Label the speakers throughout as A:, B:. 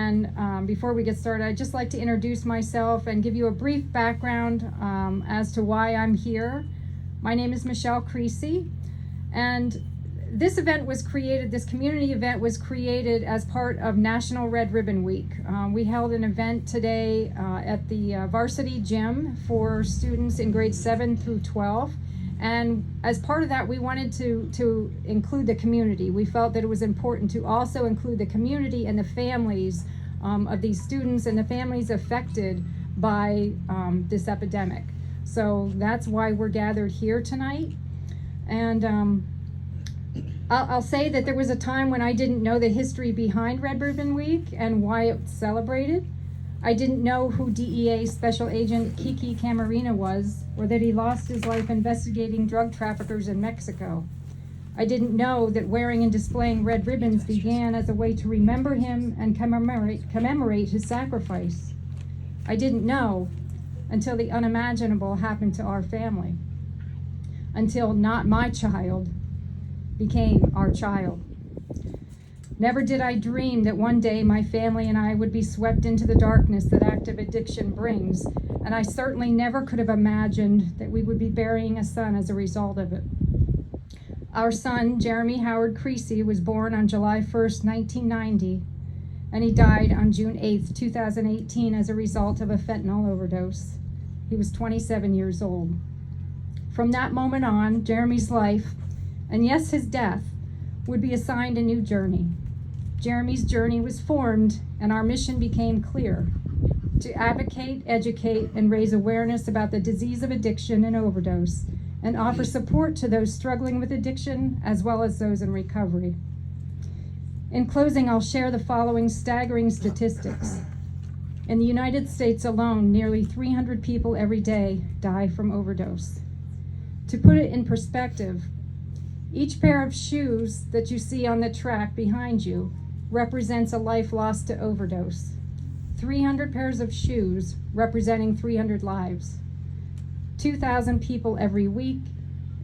A: And before we get started, I'd just like to introduce myself and give you a brief background as to why I'm here. My name is Michelle Creasy, and this event was created, this community event was created as part of National Red Ribbon Week. We held an event today at the varsity gym for students in grades 7 through 12. And as part of that, we wanted to include the community. We felt that it was important to also include the community and the families of these students and the families affected by this epidemic. So that's why we're gathered here tonight. And I'll say that there was a time when I didn't know the history behind Red Ribbon Week and why it's celebrated. I didn't know who DEA Special Agent Kiki Camarena was, or that he lost his life investigating drug traffickers in Mexico. I didn't know that wearing and displaying red ribbons began as a way to remember him and commemorate his sacrifice. I didn't know until the unimaginable happened to our family, until not my child became our child. Never did I dream that one day my family and I would be swept into the darkness that active addiction brings, and I certainly never could have imagined that we would be burying a son as a result of it. Our son, Jeremy Howard Creasy, was born on July 1st, 1990, and he died on June 8th, 2018 as a result of a fentanyl overdose. He was 27 years old. From that moment on, Jeremy's life, and yes, his death, would be assigned a new journey. Jeremy's journey was formed, and our mission became clear: to advocate, educate, and raise awareness about the disease of addiction and overdose, and offer support to those struggling with addiction as well as those in recovery. In closing, I'll share the following staggering statistics. In the United States alone, nearly 300 people every day die from overdose. To put it in perspective, each pair of shoes that you see on the track behind you represents a life lost to overdose. 300 pairs of shoes representing 300 lives. 2,000 people every week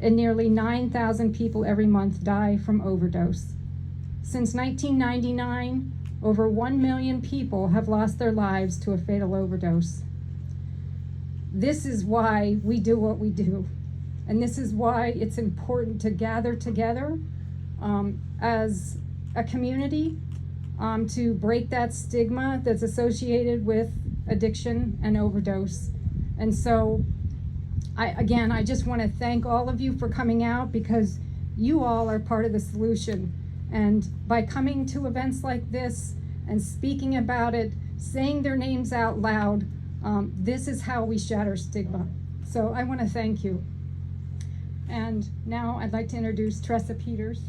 A: and nearly 9,000 people every month die from overdose. Since 1999, over 1 million people have lost their lives to a fatal overdose. This is why we do what we do. And this is why it's important to gather together as a community to break that stigma that's associated with addiction and overdose. And so, I just want to thank all of you for coming out, because you all are part of the solution. And by coming to events like this and speaking about it, saying their names out loud, this is how we shatter stigma. So I want to thank you. And now I'd like to introduce Tressa Peters.